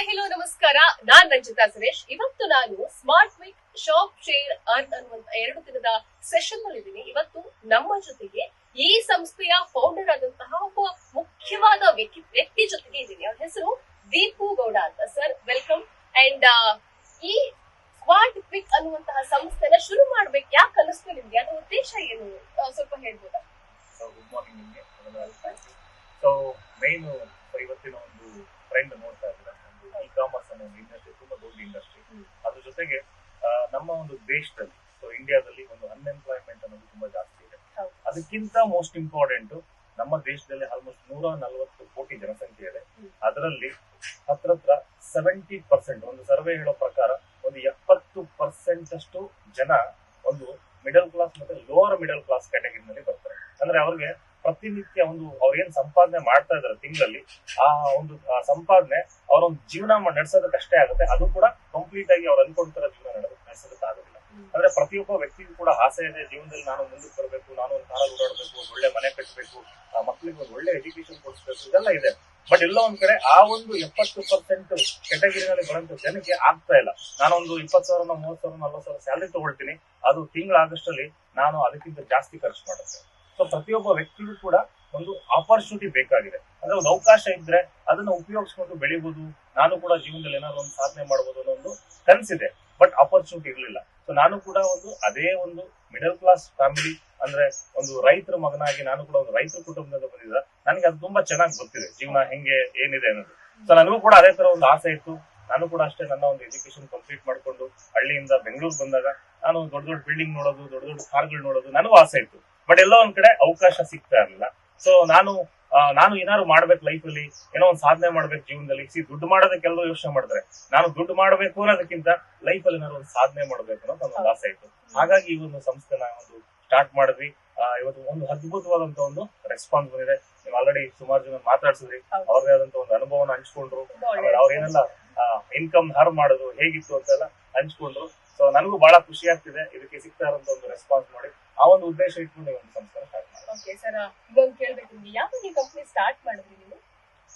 Hello ನಮಸ್ಕಾರ. ನಾನ್ ರಂಜಿತಾ ಸುರೇಶ್. ಇವತ್ತು ನಾನು smart week shop share earn ಅನ್ನುವಂತ 2 ದಿನದ ಸೆಷನ್ ನಲ್ಲಿ ಇದ್ದೀನಿ. ಇವತ್ತು ನಮ್ಮ ಜೊತೆಗೆ ಈ ಸಂಸ್ಥೆಯ ಫೌಂಡರ್ ಆದಂತಹ ಒಬ್ಬ ಮುಖ್ಯವಾದ ವ್ಯಕ್ತಿ ಜೊತೆಗೆ ಇದ್ದೀನಿ. ಅವ್ರ ಹೆಸರು ದೀಪು ಗೌಡ ಅಂತ. Sir welcome. ಅಂಡ್ ಈ ಸ್ಮಾರ್ಟ್ ವೀಕ್ ಅನ್ನುವಂತಹ ಸಂಸ್ಥೆನ ಶುರು ಮಾಡ್ಬೇಕು ಯಾಕೆ ಅನ್ನಿಸ್ತು ನಿಮ್ಗೆ? ಅದರ ಉದ್ದೇಶ ಏನು ಸ್ವಲ್ಪ ಹೇಳ್ಬೋದಾ? ಗುಡ್ ಮಾರ್ನಿಂಗ್ ನಿಮಗೆ. ಸೊ ಮೇನ್ ಇವತ್ತಿನ ಒಂದು ಟ್ರೆಂಡ್ ನೋಡ್ತಾ ಇದ್ದೀರಾ, ಒಂದು ಇ ಕಾಮರ್ಸ್ ಅನ್ನೋ ಒಂದು ಇಂಡಸ್ಟ್ರಿ ತುಂಬಾ ದೊಡ್ಡ ಇಂಡಸ್ಟ್ರಿ. ಅದ್ರ ಜೊತೆಗೆ ನಮ್ಮ ಒಂದು ದೇಶದಲ್ಲಿ, ಸೊ ಇಂಡಿಯಾದಲ್ಲಿ ಒಂದು ಅನ್ಎಂಪ್ಲಾಯ್ಮೆಂಟ್ ಅನ್ನೋದು ತುಂಬಾ ಜಾಸ್ತಿ ಇದೆ. ಅದಕ್ಕಿಂತ ಮೋಸ್ಟ್ ಇಂಪಾರ್ಟೆಂಟ್, ನಮ್ಮ ದೇಶದಲ್ಲಿ ಆಲ್ಮೋಸ್ಟ್ 140 ಕೋಟಿ ಜನಸಂಖ್ಯೆ ಇದೆ. ಅದರಲ್ಲಿ ಹತ್ರ 70%, ಒಂದು ಸರ್ವೆ ಹೇಳೋ ಪ್ರಕಾರ ಒಂದು 70% ಅಷ್ಟು ಜನ ಒಂದು ಮಿಡಲ್ ಕ್ಲಾಸ್ ಮತ್ತೆ ಲೋವರ್ ಮಿಡಲ್ ಕ್ಲಾಸ್ ಕ್ಯಾಟಗರಿನಲ್ಲಿ ಬರ್ತಾರೆ. ಅಂದ್ರೆ ಅವ್ರಿಗೆ ಪ್ರತಿನಿತ್ಯ ಒಂದು ಅವ್ರ ಏನ್ ಸಂಪಾದನೆ ಮಾಡ್ತಾ ಇದಾರೆ ತಿಂಗಳಲ್ಲಿ, ಆ ಒಂದು ಸಂಪಾದನೆ ಅವರ ಒಂದು ಜೀವನ ನಡೆಸೋದಕ್ಕೆ ಅಷ್ಟೇ ಆಗುತ್ತೆ. ಅದು ಕೂಡ ಕಂಪ್ಲೀಟ್ ಆಗಿ ಅವ್ರು ಅನ್ಕೊಂಡ್ತಾರ ಜೀವನ ನಡೆಸೋದಕ್ಕೆ ಆಗೋದಿಲ್ಲ. ಅಂದ್ರೆ ಪ್ರತಿಯೊಬ್ಬ ವ್ಯಕ್ತಿಗೂ ಕೂಡ ಆಸೆ ಇದೆ, ಜೀವನದಲ್ಲಿ ನಾನು ಮುಂದಕ್ಕೆ ಬರಬೇಕು, ನಾನು ಒಂದು ಕಾರಲ್ಲಿ ಓಡಾಡಬೇಕು, ಒಂದು ಒಳ್ಳೆ ಮನೆ ಕಟ್ಟಬೇಕು, ಮಕ್ಳಿಗೆ ಒಂದು ಒಳ್ಳೆ ಎಜುಕೇಶನ್ ಕೊಡಿಸ್ಬೇಕು, ಇದೆಲ್ಲ ಇದೆ. ಬಟ್ ಎಲ್ಲೋ ಒಂದ್ ಕಡೆ ಆ ಒಂದು 70% ಕೆಟಗರಿನಲ್ಲಿ ಬರೋಂಥ ಜನಕ್ಕೆ ಆಗ್ತಾ ಇಲ್ಲ. ನಾನೊಂದು 20,000, 30,000, 40,000 ಸ್ಯಾಲರಿ ತಗೊಳ್ತೀನಿ, ಅದು ತಿಂಗಳ ಆಗಸ್ಟಲ್ಲಿ ನಾನು ಅದಕ್ಕಿಂತ ಜಾಸ್ತಿ ಖರ್ಚು ಮಾಡುತ್ತೆ. ಸೊ ಪ್ರತಿಯೊಬ್ಬ ವ್ಯಕ್ತಿಗೂ ಕೂಡ ಒಂದು ಆಪರ್ಚುನಿಟಿ ಬೇಕಾಗಿದೆ. ಅಂದ್ರೆ ಒಂದು ಅವಕಾಶ ಇದ್ರೆ ಅದನ್ನ ಉಪಯೋಗಿಸ್ಕೊಂಡು ಬೆಳಿಬಹುದು, ನಾನು ಕೂಡ ಜೀವನದಲ್ಲಿ ಏನಾದ್ರು ಒಂದು ಸಾಧನೆ ಮಾಡಬಹುದು ಅನ್ನೋ ಒಂದು ಕನಸಿದೆ. ಬಟ್ ಆಪರ್ಚುನಿಟಿ ಇರ್ಲಿಲ್ಲ. ಸೊ ನಾನು ಕೂಡ ಅದೇ ಒಂದು ಮಿಡಲ್ ಕ್ಲಾಸ್ ಫ್ಯಾಮಿಲಿ, ಅಂದ್ರೆ ಒಂದು ರೈತರ ಮಗನಾಗಿ ನಾನು ಕೂಡ ಒಂದು ರೈತರ ಕುಟುಂಬದಿಂದ ಬಂದಿದ್ದ, ನನಗೆ ಅದು ತುಂಬಾ ಚೆನ್ನಾಗಿ ಗೊತ್ತಿದೆ ಜೀವನ ಹೆಂಗೆ ಏನಿದೆ ಅನ್ನೋದು. ಸೊ ನನಗೂ ಕೂಡ ಅದೇ ತರ ಒಂದು ಆಸೆ ಇತ್ತು. ನಾನು ಕೂಡ ಅಷ್ಟೇ ನನ್ನ ಒಂದು ಎಜುಕೇಶನ್ ಕಂಪ್ಲೀಟ್ ಮಾಡ್ಕೊಂಡು ಹಳ್ಳಿಯಿಂದ ಬೆಂಗಳೂರು ಬಂದಾಗ ನಾನು ದೊಡ್ಡ ದೊಡ್ಡ ಬಿಲ್ಡಿಂಗ್ ನೋಡೋದು, ದೊಡ್ಡ ದೊಡ್ಡ ಕಾರ್ಗಳು ನೋಡೋದು ನನಗೂ ಆಸೆ ಇತ್ತು. ಬಟ್ ಎಲ್ಲೋ ಒಂದ್ ಕಡೆ ಅವಕಾಶ ಸಿಗ್ತಾ ಇರಲಿಲ್ಲ. ಸೊ ನಾನು ಏನಾದ್ರು ಮಾಡ್ಬೇಕು ಲೈಫ್ ಅಲ್ಲಿ, ಏನೋ ಒಂದು ಸಾಧನೆ ಮಾಡ್ಬೇಕು ಜೀವನದಲ್ಲಿ. ದುಡ್ಡು ಮಾಡೋದಕ್ಕೆ ಎಲ್ಲರೂ ಯೋಚನೆ ಮಾಡಿದ್ರೆ, ನಾನು ದುಡ್ಡು ಮಾಡ್ಬೇಕು ಅನ್ನೋದಕ್ಕಿಂತ ಲೈಫ್ ಅಲ್ಲಿ ಏನಾದ್ರು ಒಂದು ಸಾಧನೆ ಮಾಡ್ಬೇಕು ಅನ್ನೋದು ಒಂದು ಆಸೆ ಇತ್ತು. ಹಾಗಾಗಿ ಈ ಒಂದು ಸಂಸ್ಥೆನ ಒಂದು ಸ್ಟಾರ್ಟ್ ಮಾಡಿದ್ವಿ. ಇವತ್ತು ಒಂದು ಅದ್ಭುತವಾದಂತ ಒಂದು ರೆಸ್ಪಾನ್ಸ್ ಬಂದಿದೆ. ನೀವು ಆಲ್ರೆಡಿ ಸುಮಾರು ಜನ ಮಾತಾಡ್ಸಿದ್ರಿ, ಅವ್ರದೇ ಆದಂತ ಒಂದು ಅನುಭವನ ಹಂಚ್ಕೊಂಡ್ರು, ಅವ್ರೇನೆಲ್ಲ ಇನ್ಕಮ್ ಹರ್ ಮಾಡೋದು ಹೇಗಿತ್ತು ಅಂತೆಲ್ಲ ಹಂಚ್ಕೊಂಡ್ರು. ಸೊ ನನಗೂ ಬಹಳ ಖುಷಿ ಆಗ್ತಿದೆ ಇದಕ್ಕೆ ಸಿಗ್ತಾ ಇರೋಂತ ಒಂದು ರೆಸ್ಪಾನ್ಸ್ ಮಾಡಿ. ಆ ಒಂದು ಉದ್ದೇಶ ಇಟ್ಕೊಂಡು ಒಂದು ಸಂಸ್ಥೆ ಸ್ಟಾರ್ಟ್ ಮಾಡಿ. ಓಕೆ ಸರ್, ಇದೊಂದು ಕೇಳ್ಬೇಕು ನಿಮ್ಗೆ, ಯಾವಾಗ ಈ ಕಂಪನಿ ಸ್ಟಾರ್ಟ್ ಮಾಡಿದ್ರಿ ನೀವು?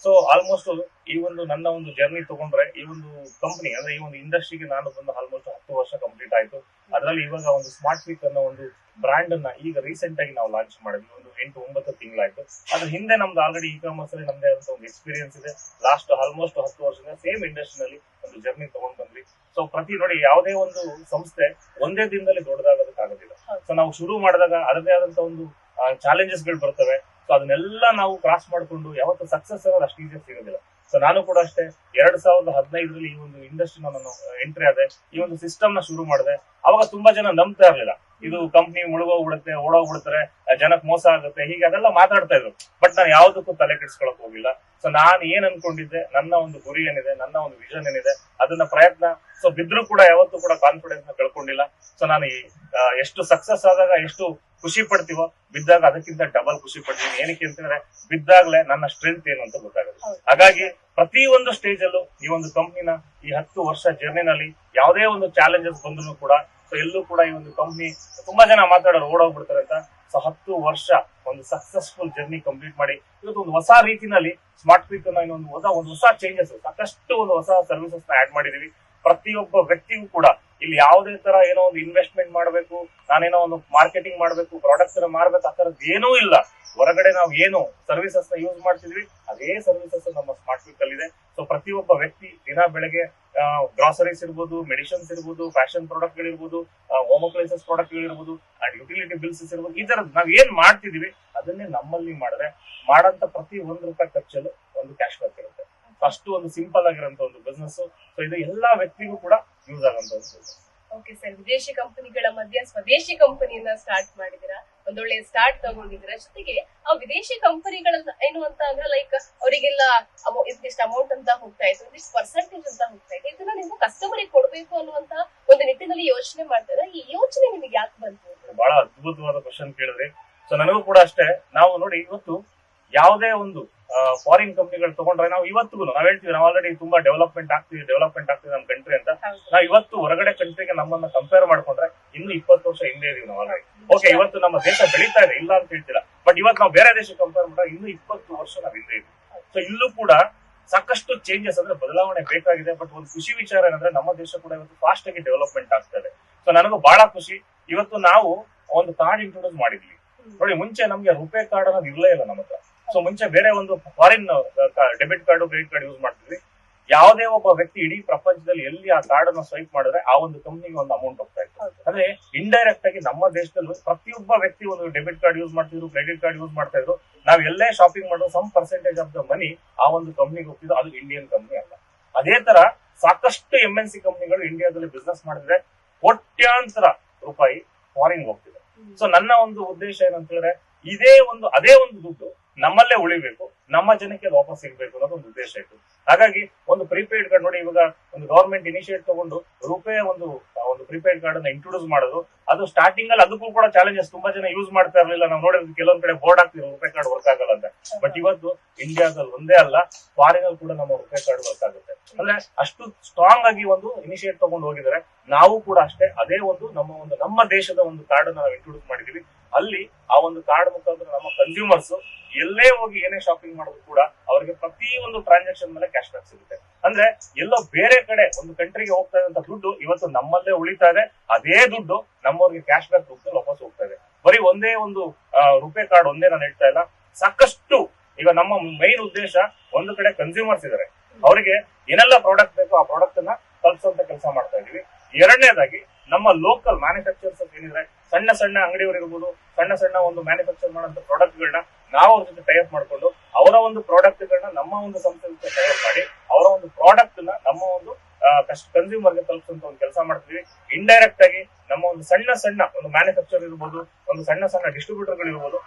ಸೊ ಆಲ್ಮೋಸ್ಟ್ ಈ ಒಂದು ನನ್ನ ಒಂದು ಜರ್ನಿ ತಗೊಂಡ್ರೆ, ಈ ಒಂದು ಕಂಪನಿ ಅಂದ್ರೆ ಈ ಒಂದು ಇಂಡಸ್ಟ್ರಿಗೆ ನಾನು ಬಂದು ಆಲ್ಮೋಸ್ಟ್ 10 ವರ್ಷ ಕಂಪ್ಲೀಟ್ ಆಯ್ತು. ಅದರಲ್ಲಿ ಇವಾಗ ಒಂದು ಸ್ಮಾರ್ಟ್ ವೀಕ್ ಅನ್ನೋ ಒಂದು ಬ್ರಾಂಡ್ ಅನ್ನ ಈಗ ರೀಸೆಂಟ್ ಆಗಿ ನಾವು ಲಾಂಚ್ ಮಾಡಿದ್ವಿ. ಒಂದು 8-9 ತಿಂಗಳಾಯ್ತು. ಅದ್ರ ಹಿಂದೆ ನಮ್ದು ಆಲ್ರೆಡಿ ಇ ಕಾಮರ್ಸ್ ಅಲ್ಲಿ ನಮ್ದೇ ಆದಂತ ಒಂದು ಎಕ್ಸ್ಪೀರಿಯನ್ಸ್ ಇದೆ. ಲಾಸ್ಟ್ ಆಲ್ಮೋಸ್ಟ್ 10 ವರ್ಷದಿಂದ ಸೇಮ್ ಇಂಡಸ್ಟ್ರಿನಲ್ಲಿ ಒಂದು ಜರ್ನಿ ತಗೊಂಡ್ ಬಂದ್ವಿ. ಸೊ ನೋಡಿ, ಯಾವುದೇ ಒಂದು ಸಂಸ್ಥೆ ಒಂದೇ ದಿನದಲ್ಲಿ ದೊಡ್ಡದಾಗೋದಕ್ಕಾಗೋದಿಲ್ಲ. ಸೊ ನಾವು ಶುರು ಮಾಡಿದಾಗ ಅದರದೇ ಆದಂತ ಒಂದು ಚಾಲೆಂಜಸ್ ಗಳು ಬರ್ತವೆ. ಸೊ ಅದನ್ನೆಲ್ಲ ನಾವು ಕ್ರಾಸ್ ಮಾಡ್ಕೊಂಡು ಯಾವತ್ತು ಸಕ್ಸಸ್ ಅನ್ನೋದು ಅಷ್ಟು ಈಸಿಯಾಗಿ ಸಿಗೋದಿಲ್ಲ. ಸೊ ನಾನು ಕೂಡ ಅಷ್ಟೇ 2015ರಲ್ಲಿ ಈ ಒಂದು ಇಂಡಸ್ಟ್ರಿ ನಾನು ಎಂಟ್ರಿ ಆದೆ, ಈ ಒಂದು ಸಿಸ್ಟಮ್ ನ ಶುರು ಮಾಡಿದೆ. ಅವಾಗ ತುಂಬಾ ಜನ ನಂಬ್ತಾ ಇರ್ಲಿಲ್ಲ, ಇದು ಕಂಪ್ನಿ ಮುಳುಗೋಗ್ಬಿಡುತ್ತೆ, ಓಡೋಗ್ಬಿಡ್ತಾರೆ, ಜನಕ್ಕೆ ಮೋಸ ಆಗುತ್ತೆ, ಹೀಗೆ ಅದೆಲ್ಲ ಮಾತಾಡ್ತಾ ಇದ್ರು. ಬಟ್ ನಾನು ಯಾವ್ದಕ್ಕೂ ತಲೆ ಕೆಡಿಸ್ಕೊಳಕ್ ಹೋಗಿಲ್ಲ. ಸೊ ನಾನು ಏನ್ ಅನ್ಕೊಂಡಿದ್ದೆ, ನನ್ನ ಒಂದು ಗುರಿ ಏನಿದೆ, ನನ್ನ ಒಂದು ವಿಷನ್ ಏನಿದೆ, ಅದನ್ನ ಪ್ರಯತ್ನ, ಸೊ ಬಿದ್ರು ಕೂಡ ಯಾವತ್ತೂ ಕೂಡ ಕಾನ್ಫಿಡೆನ್ಸ್ ನ ಕಳ್ಕೊಂಡಿಲ್ಲ. ಸೊ ನಾನು ಎಷ್ಟು ಸಕ್ಸಸ್ ಆದಾಗ ಎಷ್ಟು ಖುಷಿ ಪಡ್ತೀವೋ, ಬಿದ್ದಾಗ ಅದಕ್ಕಿಂತ ಡಬಲ್ ಖುಷಿ ಪಡ್ತೀನಿ. ಏನಕ್ಕೆ ಅಂತಂದ್ರೆ ಬಿದ್ದಾಗ್ಲೇ ನನ್ನ ಸ್ಟ್ರೆಂತ್ ಏನು ಅಂತ ಗೊತ್ತಾಗುತ್ತೆ. ಹಾಗಾಗಿ ಪ್ರತಿ ಒಂದು ಸ್ಟೇಜ್ ಅಲ್ಲೂ ಈ ಒಂದು ಕಂಪ್ನಿನ ಈ 10 ವರ್ಷ ಜರ್ನಿನಲ್ಲಿ ಯಾವುದೇ ಒಂದು ಚಾಲೆಂಜಸ್ ಬಂದ್ರು ಕೂಡ, ಸೊ ಎಲ್ಲೂ ಕೂಡ ಈ ಒಂದು ಕಂಪ್ನಿ ತುಂಬಾ ಜನ ಮಾತಾಡೋರು ಓಡೋಗ್ಬಿಡ್ತಾರೆ ಅಂತ. ಸೊ 10 ವರ್ಷ ಒಂದು ಸಕ್ಸಸ್ಫುಲ್ ಜರ್ನಿ ಕಂಪ್ಲೀಟ್ ಮಾಡಿ ಇವತ್ತು ಒಂದು ಹೊಸ ರೀತಿನಲ್ಲಿ ಸ್ಮಾರ್ಟ್ ವೀಕ್ ಒಂದು ಹೊಸ ಚೇಂಜಸ್, ಸಾಕಷ್ಟು ಒಂದು ಹೊಸ ಸರ್ವಿಸಸ್ ನ ಆಡ್ ಮಾಡಿದೀವಿ. ಪ್ರತಿಯೊಬ್ಬ ವ್ಯಕ್ತಿಗೂ ಕೂಡ ಇಲ್ಲಿ ಯಾವುದೇ ತರ ಏನೋ ಒಂದು ಇನ್ವೆಸ್ಟ್ಮೆಂಟ್ ಮಾಡಬೇಕು, ನಾನೇನೋ ಒಂದು ಮಾರ್ಕೆಟಿಂಗ್ ಮಾಡಬೇಕು, ಪ್ರಾಡಕ್ಟ್ಸ್ ಮಾರ್ಬೇಕು, ಆ ತರದ್ ಏನೂ ಇಲ್ಲ. ಹೊರಗಡೆ ನಾವು ಏನು ಸರ್ವಿಸಸ್ ನ ಯೂಸ್ ಮಾಡ್ತಿದ್ವಿ, ಅದೇ ಸರ್ವಿಸಸ್ ನಮ್ಮ ಸ್ಮಾರ್ಟ್ ವೀಕ್ ಅಲ್ಲಿ ಇದೆ. ಸೊ ಪ್ರತಿಯೊಬ್ಬ ವ್ಯಕ್ತಿ ದಿನ ಬೆಳಗ್ಗೆ ಗ್ರಾಸರೀಸ್ ಇರ್ಬೋದು, ಮೆಡಿಸಿನ್ಸ್ ಇರ್ಬೋದು, ಫ್ಯಾಷನ್ ಪ್ರಾಡಕ್ಟ್ ಗಳಿರ್ಬೋದು, ಹೋಮ್ ಅಪ್ಲೈನ್ಸಸ್ ಪ್ರಾಡಕ್ಟ್ ಗಳಿರ್ಬೋದು, ಅಂಡ್ ಯುಟಿಲಿಟಿ ಬಿಲ್ಸ್ ಇರ್ಬೋದು, ಈ ತರದ್ ನಾವ್ ಏನ್ ಮಾಡ್ತಿದೀವಿ ಅದನ್ನೇ ನಮ್ಮಲ್ಲಿ ಮಾಡಿದ್ರೆ ಮಾಡಂತ ಪ್ರತಿ ₹1 ಖರ್ಚಲ್ಲೂ ಒಂದು ಕ್ಯಾಶ್ ಬ್ಯಾಕ್ ಇರುತ್ತೆ. ಅಷ್ಟು ಒಂದು ಸಿಂಪಲ್ ಆಗಿರೋಂತ ಒಂದು ಬಿಸ್ನೆಸ್. ಸೊ ಇದು ಎಲ್ಲಾ ವ್ಯಕ್ತಿಗೂ ಕೂಡ ಯೂಸ್ ಆಗಂತ ಒಂದು. ಓಕೆ ಸರ್, ವಿದೇಶಿ ಕಂಪನಿಗಳ ಮಧ್ಯೆ ಸ್ವದೇಶಿ ಕಂಪನಿಯನ್ನ ಸ್ಟಾರ್ಟ್ ಮಾಡಿದಿರಾ, ಒಂದೊಳ್ಳೆ ಸ್ಟಾರ್ಟ್ ತಗೊಂಡಿದ್ದೀರಾ. ಜೊತೆಗೆ ಆ ವಿದೇಶಿ ಕಂಪನಿಗಳನ್ನ ಏನು ಅಂತ ಅಂದ್ರೆ ಲೈಕ್ ಅವರಿಗೆಲ್ಲ ಇದಿಷ್ಟು ಅಮೌಂಟ್ ಅಂತ ಹೋಗ್ತಾ ಇತ್ತು, ಇದಿಷ್ಟು ಪರ್ಸೆಂಟೇಜ್ ಅಂತ ಹೋಗ್ತಾ ಇದೆ, ಇದನ್ನ ನೀವು ಕಸ್ಟಮರಿಗೆ ಕೊಡ್ಬೇಕು ಅನ್ನುವಂತ ಒಂದು ನಿಟ್ಟಿನಲ್ಲಿ ಯೋಚನೆ ಮಾಡ್ತಾ ಇದ್ರೆ, ಈ ಯೋಚನೆ ನಿಮಗೆ ಯಾಕೆ ಬಂತು? ಬಹಳ ಅದ್ಭುತವಾದ ಕ್ವಶನ್ ಕೇಳಿದ್ರಿ. ಸೊ ನನಗೂ ಕೂಡ ಅಷ್ಟೇ. ನಾವು ನೋಡಿ, ಇವತ್ತು ಯಾವುದೇ ಒಂದು ಫಾರಿನ್ ಕಂಪನಿಗಳು ತಗೊಂಡ್ರೆ ನಾವು ಇವತ್ತಿಗೂ ನಾವ್ ಹೇಳ್ತೀವಿ, ನಾವು ಆಲ್ರೆಡಿ ತುಂಬಾ ಡೆವಲಪ್ಮೆಂಟ್ ಆಗ್ತೀವಿ ನಮ್ಮ ಕಂಟ್ರಿ ಅಂತ. ನಾವು ಇವತ್ತು ಹೊರಗಡೆ ಕಂಟ್ರಿಗೆ ನಮ್ಮನ್ನ ಕಂಪೇರ್ ಮಾಡ್ಕೊಂಡ್ರೆ ಇನ್ನು 20 ವರ್ಷ ಹಿಂದೆ ಇದೀವಿ ನಾವು ಆಲ್ರೆಡಿ. ಓಕೆ, ಇವತ್ತು ನಮ್ಮ ದೇಶ ಬೆಳೀತಾ ಇದೆ, ಇಲ್ಲ ಅಂತ ಹೇಳ್ತೀರಾ. ಬಟ್ ಇವತ್ತು ನಾವು ಬೇರೆ ದೇಶ ಕಂಪೇರ್ ಮಾಡಿದ್ರೆ ಇನ್ನು 20 ವರ್ಷ ನಾವ್ ಹಿಂದೆ ಇದೀವಿ. ಸೊ ಇಲ್ಲೂ ಕೂಡ ಸಾಕಷ್ಟು ಚೇಂಜಸ್ ಅಂದ್ರೆ ಬದಲಾವಣೆ ಬೇಕಾಗಿದೆ. ಬಟ್ ಒಂದು ಖುಷಿ ವಿಚಾರ ಏನಂದ್ರೆ ನಮ್ಮ ದೇಶ ಕೂಡ ಇವತ್ತು ಫಾಸ್ಟ್ ಆಗಿ ಡೆವಲಪ್ಮೆಂಟ್ ಆಗ್ತಾ ಇದೆ. ಸೊ ನನಗೂ ಬಹಳ ಖುಷಿ. ಇವತ್ತು ನಾವು ಒಂದು ಕಾರ್ಡ್ ಇಂಟ್ರೊಡ್ಯೂಸ್ ಮಾಡಿದ್ವಿ ನೋಡಿ. ಮುಂಚೆ ನಮ್ಗೆ ರುಪೇ ಕಾರ್ಡ್ ಅನ್ನೋದು ಇರ್ಲೇ ಇಲ್ಲ ನಮ್ಮ ಹತ್ರ. ಸೊ ಮುಂಚೆ ಬೇರೆ ಒಂದು foreign debit card credit card use ಮಾಡ್ತಿದ್ವಿ. ಯಾವುದೇ ಒಬ್ಬ ವ್ಯಕ್ತಿ ಇಡೀ ಪ್ರಪಂಚದಲ್ಲಿ ಎಲ್ಲಿ ಆ ಕಾರ್ಡ್ ಅನ್ನ ಸ್ವೈಪ್ ಮಾಡಿದ್ರೆ ಆ ಒಂದು ಕಂಪ್ನಿಗೆ ಒಂದು ಅಮೌಂಟ್ ಹೋಗ್ತಾ ಇತ್ತು. ಅಂದ್ರೆ ಇಂಡೈರೆಕ್ಟ್ ಆಗಿ ನಮ್ಮ ದೇಶದಲ್ಲೂ ಪ್ರತಿಯೊಬ್ಬ ವ್ಯಕ್ತಿ ಒಂದು ಡೆಬಿಟ್ ಕಾರ್ಡ್ ಯೂಸ್ ಮಾಡ್ತಿದ್ರು, ಕ್ರೆಡಿಟ್ ಕಾರ್ಡ್ ಯೂಸ್ ಮಾಡ್ತಾ ಇದ್ರು. ನಾವ್ ಎಲ್ಲೇ ಶಾಪಿಂಗ್ ಮಾಡೋ some percentage of the money ಆ ಒಂದು ಕಂಪ್ನಿಗೆ ಹೋಗ್ತಿದ್ರು. ಅದು ಇಂಡಿಯನ್ ಕಂಪ್ನಿ ಅಲ್ಲ. ಅದೇ ತರ ಸಾಕಷ್ಟು MNC ಕಂಪ್ನಿಗಳು ಇಂಡಿಯಾದಲ್ಲಿ ಬಿಸ್ನೆಸ್ ಮಾಡಿದ್ರೆ ಕೋಟ್ಯಾಂತರ ರೂಪಾಯಿ ಫಾರಿನ್ ಹೋಗ್ತಿದೆ. ಸೊ ನನ್ನ ಒಂದು ಉದ್ದೇಶ ಏನಂತ ಹೇಳಿದ್ರೆ ಅದೇ ಒಂದು ದುಡ್ಡು ನಮ್ಮಲ್ಲೇ ಉಳಿಬೇಕು, ನಮ್ಮ ಜನಕ್ಕೆ ವಾಪಸ್ ಸಿಗ್ಬೇಕು ಅನ್ನೋದು ಒಂದು ಉದ್ದೇಶ ಇತ್ತು. ಹಾಗಾಗಿ ಒಂದು ಪ್ರೀಪೇಯ್ಡ್ ಕಾರ್ಡ್ ನೋಡಿ, ಇವಾಗ ಒಂದು ಗವರ್ಮೆಂಟ್ ಇನಿಷಿಯೇಟ್ ತಗೊಂಡು ರುಪೇ ಒಂದು ಪ್ರೀಪೇಯ್ಡ್ ಕಾರ್ಡ್ ಅನ್ನ ಇಂಟ್ರೊಡ್ಯೂಸ್ ಮಾಡೋದು. ಅದು ಸ್ಟಾರ್ಟಿಂಗ್ ಅಲ್ಲಿ ಅದಕ್ಕೂ ಕೂಡ ಚಾಲೆಂಜಸ್, ತುಂಬಾ ಜನ ಯೂಸ್ ಮಾಡ್ತಾ ಇರಲಿಲ್ಲ. ನಾವು ನೋಡಿದ್ರೆ ಕೆಲವೊಂದ್ ಕಡೆ ಬೋರ್ಡ್ ಹಾಕ್ತಿದ್ರು ರುಪೇ ಕಾರ್ಡ್ ವರ್ಕ್ ಆಗಲ್ಲ ಅಂತ. ಬಟ್ ಇವತ್ತು ಇಂಡಿಯಾದಲ್ಲಿ ಒಂದೇ ಅಲ್ಲ, ಫಾರಿನ್ ಅಲ್ಲಿ ಕೂಡ ನಮ್ಮ ರುಪೇ ಕಾರ್ಡ್ ವರ್ಕ್ ಆಗುತ್ತೆ. ಅಂದ್ರೆ ಅಷ್ಟು ಸ್ಟ್ರಾಂಗ್ ಆಗಿ ಒಂದು ಇನಿಷಿಯೇಟ್ ತಗೊಂಡು ಹೋಗಿದ್ದಾರೆ. ನಾವು ಕೂಡ ಅಷ್ಟೇ ಅದೇ ಒಂದು ನಮ್ಮ ದೇಶದ ಒಂದು ಕಾರ್ಡ್ ಅನ್ನ ನಾವು ಇಂಟ್ರೊಡ್ಯೂಸ್ ಮಾಡಿದೀವಿ. ಅಲ್ಲಿ ಆ ಒಂದು ಕಾರ್ಡ್ ಮುಖಾಂತರ ನಮ್ಮ ಕನ್ಸ್ಯೂಮರ್ಸ್ ಎಲ್ಲೇ ಹೋಗಿ ಏನೇ ಶಾಪಿಂಗ್ ಮಾಡೋದು ಕೂಡ ಅವರಿಗೆ ಪ್ರತಿ ಒಂದು ಟ್ರಾನ್ಸಾಕ್ಷನ್ ಮೇಲೆ ಕ್ಯಾಶ್ ಬ್ಯಾಕ್ ಸಿಗುತ್ತೆ. ಅಂದ್ರೆ ಎಲ್ಲೋ ಬೇರೆ ಕಡೆ ಒಂದು ಕಂಟ್ರಿಗೆ ಹೋಗ್ತಾ ಇದ್ದಂತ ದುಡ್ಡು ಇವತ್ತು ನಮ್ಮಲ್ಲೇ ಉಳಿತಾ ಇದೆ. ಅದೇ ದುಡ್ಡು ನಮ್ಮವ್ರಿಗೆ ಕ್ಯಾಶ್ ಬ್ಯಾಕ್ ರೂಪದಲ್ಲಿ ವಾಪಸ್ ಹೋಗ್ತಾ ಇದೆ. ಬರೀ ಒಂದೇ ಒಂದು ರುಪೇ ಕಾರ್ಡ್ ಒಂದೇ ನಾನು ಹೇಳ್ತಾ ಇಲ್ಲ, ಸಾಕಷ್ಟು. ಈಗ ನಮ್ಮ ಮೈನ್ ಉದ್ದೇಶ ಒಂದು ಕಡೆ ಕನ್ಸ್ಯೂಮರ್ಸ್ ಇದಾರೆ, ಅವರಿಗೆ ಏನೆಲ್ಲ ಪ್ರಾಡಕ್ಟ್ ಬೇಕೋ ಆ ಪ್ರಾಡಕ್ಟ್ ಅನ್ನ ತಲುಪಿಸುವಂತ ಕೆಲಸ ಮಾಡ್ತಾ ಇದೀವಿ. ಎರಡನೇದಾಗಿ ನಮ್ಮ ಲೋಕಲ್ ಮ್ಯಾನುಫ್ಯಾಕ್ಚರ್ಸ್ ಏನಿದ್ರೆ, ಸಣ್ಣ ಅಂಗಡಿಯವರು ಇರ್ಬೋದು, ಸಣ್ಣ ಒಂದು ಮ್ಯಾನುಫ್ಯಾಕ್ಚರ್ ಮಾಡುವಂತ ಪ್ರಾಡಕ್ಟ್ ಗಳನ್ನ ನಾವು ಅವ್ರ ಜೊತೆ ಟೈಅಪ್ ಮಾಡ್ಕೊಂಡು ಅವರ ಒಂದು ಪ್ರಾಡಕ್ಟ್ ಗಳನ್ನ ನಮ್ಮ ಒಂದು ಸಂಸ್ಥೆ ಜೊತೆ ಟೈಅಪ್ ಮಾಡಿ ಅವರ ಒಂದು ಪ್ರಾಡಕ್ಟ್ ನ ನಮ್ಮ ಒಂದು ಕನ್ಸ್ಯೂಮರ್ ಗೆ ತಲುಪಿಸುವಂತ ಒಂದು ಕೆಲಸ ಮಾಡ್ತೀವಿ. ಇಂಡೈರೆಕ್ಟ್ ಆಗಿ ನಮ್ಮ ಒಂದು ಸಣ್ಣ ಒಂದು ಮ್ಯಾನುಫ್ಯಾಕ್ಚರ್ ಇರ್ಬೋದು, ಒಂದು ಸಣ್ಣ ಡಿಸ್ಟ್ರಿಬ್ಯೂಟರ್ ಗಳು ಇರ್ಬೋದು,